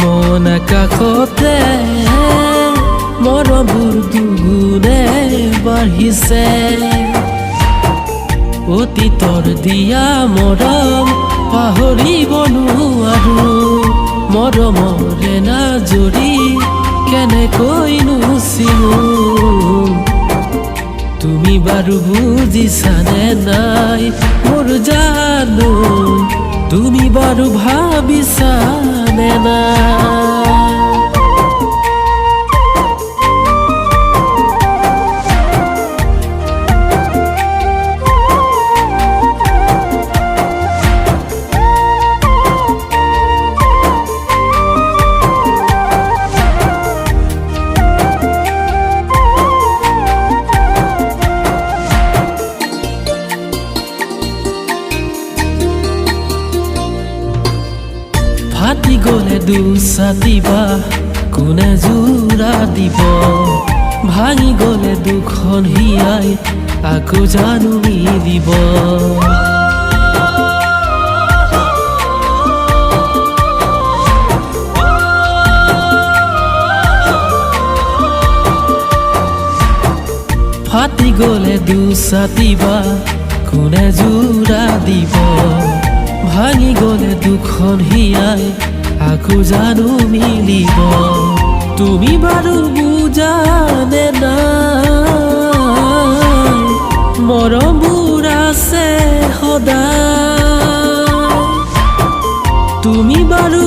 মন আকাশতে মৰমবোৰ দুগুণে বাঢ়িছে অতীতৰ দিয়া মৰম পাহৰিব নোৱাৰো মৰমৰে নাজৰি কেনেকৈনো চিনো তুমি বাৰু বুজিছানে নাই মোৰ জানো তুমি বাৰু ভাবিছানে নাই ফাটি গলে দুছাতিবা কোনে জোৰা দিব ভাঙি গলে দুখন হিয়াই আকৌ জানো মিলিব ফাটি গলে দুছাতিবা কোনে জোৰা দিব ভাঙি গলে দুখন হিয়াই আকৌ জানো মিলিব তুমি বাৰু বুজানে নাই মৰমবোৰ আছে সদায় তুমি বাৰু